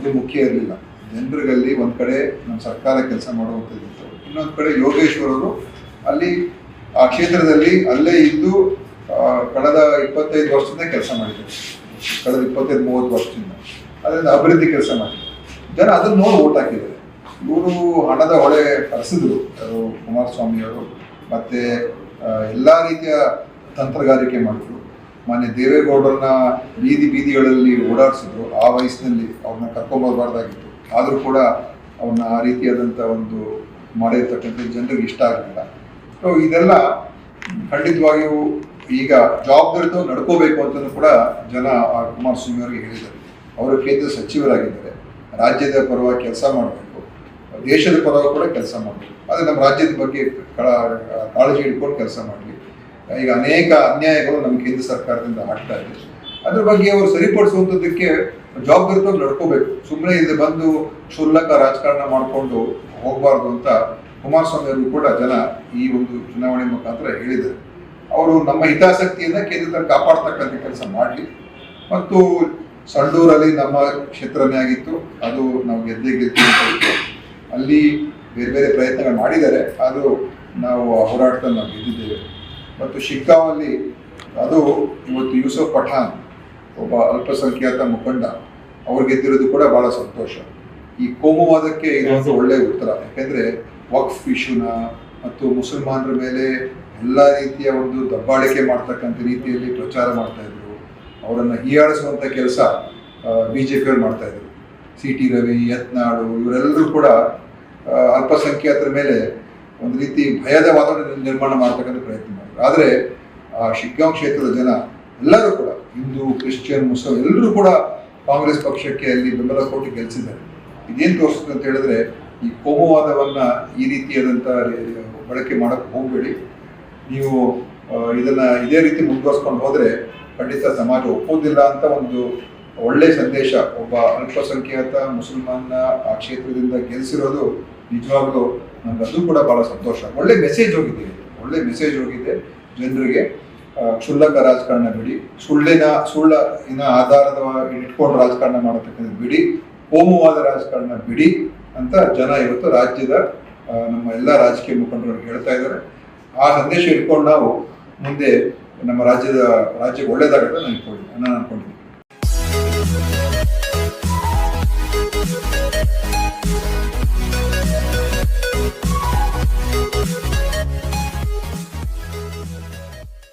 ಅದು ಮುಖ್ಯ ಇರಲಿಲ್ಲ. ಜನರಿಗಲ್ಲಿ ಒಂದು ಕಡೆ ನಮ್ಮ ಸರ್ಕಾರ ಕೆಲಸ ಮಾಡುವಂಥದ್ದಿತ್ತು, ಇನ್ನೊಂದು ಕಡೆ ಯೋಗೇಶ್ವರರು ಅಲ್ಲಿ ಆ ಕ್ಷೇತ್ರದಲ್ಲಿ ಅಲ್ಲೇ ಇದ್ದು ಕಳೆದ 25 ವರ್ಷದಿಂದ ಕೆಲಸ ಮಾಡಿದ್ದಾರೆ. ಕಳೆದ 25-30 ವರ್ಷದಿಂದ ಅದರಿಂದ ಅಭಿವೃದ್ಧಿ ಕೆಲಸ ಮಾಡಿದ್ದಾರೆ. ಜನ ಅದನ್ನು ನೋಡಿ ಓಟ್ ಹಾಕಿದ್ದಾರೆ. ಇವರು ಹಣದ ಹೊಳೆ ಹರಿಸಿದ್ರು, ಅವರು ಕುಮಾರಸ್ವಾಮಿಯವರು. ಮತ್ತು ಎಲ್ಲ ರೀತಿಯ ತಂತ್ರಗಾರಿಕೆ ಮಾಡಿದ್ರು. ಮಾನ್ಯ ದೇವೇಗೌಡರನ್ನ ಬೀದಿಗಳಲ್ಲಿ ಓಡಾಡಿಸಿದ್ರು. ಆ ವಯಸ್ಸಿನಲ್ಲಿ ಅವ್ರನ್ನ ಕರ್ಕೊಂಬರ್ಬಾರ್ದಾಗಿತ್ತು, ಆದರೂ ಕೂಡ ಅವ್ರನ್ನ ಆ ರೀತಿಯಾದಂಥ ಒಂದು ಮಾಡಿರ್ತಕ್ಕಂಥ ಜನರಿಗೆ ಇಷ್ಟ ಆಗಲಿಲ್ಲ. ಸೊ ಇದೆಲ್ಲ ಖಂಡಿತವಾಗಿಯೂ ಈಗ ಜವಾಬ್ದಾರಿతో ನಡ್ಕೋಬೇಕು ಅಂತಲೂ ಕೂಡ ಜನ ಆ ಕುಮಾರಸ್ವಾಮಿ ಅವರಿಗೆ ಹೇಳಿದ್ದಾರೆ. ಅವರು ಕೇಂದ್ರ ಸಚಿವರಾಗಿದ್ದಾರೆ, ರಾಜ್ಯದ ಪರವಾಗಿ ಕೆಲಸ ಮಾಡಬೇಕು, ದೇಶದ ಪರವಾಗಿ ಕೂಡ ಕೆಲಸ ಮಾಡಬೇಕು. ಆದರೆ ನಮ್ಮ ರಾಜ್ಯದ ಬಗ್ಗೆ ಕಾಳಜಿ ಇಟ್ಕೊಂಡು ಕೆಲಸ ಮಾಡಲಿ. ಈಗ ಅನೇಕ ಅನ್ಯಾಯಗಳು ನಮ್ಮ ಕೇಂದ್ರ ಸರ್ಕಾರದಿಂದ ಆಗ್ತಾ ಇದೆ, ಅದ್ರ ಬಗ್ಗೆ ಅವರು ಸರಿಪಡಿಸುವಂಥದ್ದಕ್ಕೆ ಜವಾಬ್ದಾರಿతో ನಡ್ಕೋಬೇಕು. ಸುಮ್ಮನೆ ಇಲ್ಲಿ ಬಂದು ಕ್ಷುಲ್ಲಕ ರಾಜಕಾರಣ ಮಾಡಿಕೊಂಡು ಹೋಗಬಾರ್ದು ಅಂತ ಕುಮಾರಸ್ವಾಮಿ ಅವರು ಕೂಡ ಜನ ಈ ಒಂದು ಚುನಾವಣೆ ಮುಖಾಂತರ ಹೇಳಿದ್ದಾರೆ. ಅವರು ನಮ್ಮ ಹಿತಾಸಕ್ತಿಯನ್ನು ಕೇಂದ್ರದಲ್ಲಿ ಕಾಪಾಡ್ತಕ್ಕಂಥ ಕೆಲಸ ಮಾಡಲಿ. ಮತ್ತು ಸಂಡೂರಲ್ಲಿ ನಮ್ಮ ಕ್ಷೇತ್ರನೇ ಆಗಿತ್ತು, ಅದು ನಾವು ಗೆದ್ದಿತ್ತು. ಅಲ್ಲಿ ಬೇರೆ ಬೇರೆ ಪ್ರಯತ್ನಗಳು ಮಾಡಿದ್ದಾರೆ, ಆದರೂ ನಾವು ಹೋರಾಟದಲ್ಲಿ ನಾವು ಗೆದ್ದಿದ್ದೇವೆ. ಮತ್ತು ಶಿಗ್ಗಾಂವಲ್ಲಿ ಅದು ಇವತ್ತು ಯೂಸುಫ್ ಪಠಾಣ್ ಒಬ್ಬ ಅಲ್ಪಸಂಖ್ಯಾತ ಮುಖಂಡ, ಅವ್ರು ಗೆದ್ದಿರೋದು ಕೂಡ ಭಾಳ ಸಂತೋಷ. ಈ ಕೋಮುವಾದಕ್ಕೆ ಇದೊಂದು ಒಳ್ಳೆಯ ಉತ್ತರ. ಯಾಕೆಂದರೆ ವಕ್ಫ್ ಇಶ್ಯೂನ ಮತ್ತು ಮುಸಲ್ಮಾನರ ಮೇಲೆ ಎಲ್ಲ ರೀತಿಯ ಒಂದು ದಬ್ಬಾಳಿಕೆ ಮಾಡ್ತಕ್ಕಂಥ ರೀತಿಯಲ್ಲಿ ಪ್ರಚಾರ ಮಾಡ್ತಾಯಿದ್ರು. ಅವರನ್ನು ಹೀಯಾಳಿಸುವಂಥ ಕೆಲಸ BJಪಿಯವರು ಮಾಡ್ತಾಯಿದ್ರು. CT ರವಿ, ಯತ್ನಾಳು ಇವರೆಲ್ಲರೂ ಕೂಡ ಅಲ್ಪಸಂಖ್ಯಾತರ ಮೇಲೆ ಒಂದು ರೀತಿ ಭಯದ ವಾತಾವರಣ ನಿರ್ಮಾಣ ಮಾಡ್ತಕ್ಕಂಥ ಪ್ರಯತ್ನ ಮಾಡಿದ್ರು. ಆದರೆ ಆ ಶಿಗ್ಗಾಂವ್ ಕ್ಷೇತ್ರದ ಜನ ಎಲ್ಲರೂ ಕೂಡ, ಹಿಂದೂ, ಕ್ರಿಶ್ಚಿಯನ್, ಮುಸ್ಲಿಂ ಎಲ್ಲರೂ ಕೂಡ ಕಾಂಗ್ರೆಸ್ ಪಕ್ಷಕ್ಕೆ ಅಲ್ಲಿ ಬೆಂಬಲ ಕೊಟ್ಟು ಗೆಲ್ಲಿಸಿದ್ದಾರೆ. ಇದೇನು ತೋರಿಸ್ತದೆ ಅಂತ ಹೇಳಿದ್ರೆ, ಈ ಕೋಮುವಾದವನ್ನು ಈ ರೀತಿಯಾದಂಥ ಬಳಕೆ ಮಾಡೋಕ್ಕೆ ಹೋಗಬೇಡಿ. ನೀವು ಇದನ್ನು ಇದೇ ರೀತಿ ಮುಂದುವರ್ಸ್ಕೊಂಡು ಹೋದರೆ ಖಂಡಿತ ಸಮಾಜ ಒಪ್ಪೋದಿಲ್ಲ ಅಂತ ಒಂದು ಒಳ್ಳೆಯ ಸಂದೇಶ ಒಬ್ಬ ಅಲ್ಪಸಂಖ್ಯಾತ ಮುಸಲ್ಮಾನ ಆ ಕ್ಷೇತ್ರದಿಂದ ಗೆಲ್ಲಿಸಿರೋದು ನಿಜವಾಗ್ಲೂ ನನಗೆ ಅದು ಕೂಡ ಭಾಳ ಸಂತೋಷ. ಒಳ್ಳೆ ಮೆಸೇಜ್ ಹೋಗಿದೆ ಜನರಿಗೆ. ಕ್ಷುಲ್ಲಕ ರಾಜಕಾರಣ ಬಿಡಿ, ಸುಳ್ಳಿನ ಆಧಾರದ ಇಟ್ಕೊಂಡು ರಾಜಕಾರಣ ಮಾಡತಕ್ಕಂಥದ್ದು ಬಿಡಿ, ಕೋಮುವಾದ ರಾಜಕಾರಣ ಬಿಡಿ ಅಂತ ಜನ ಇವತ್ತು ರಾಜ್ಯದ ನಮ್ಮ ಎಲ್ಲ ರಾಜಕೀಯ ಮುಖಂಡರು ಹೇಳ್ತಾ ಇದ್ದಾರೆ. ಆ ಸಂದೇಶ ಇಟ್ಕೊಂಡು ನಾವು ಮುಂದೆ ನಮ್ಮ ರಾಜ್ಯಕ್ಕೆ ಒಳ್ಳೇದಾಗುತ್ತೆ ನಾನು ಅನ್ಕೊಂಡಿದ್ದೀನಿ.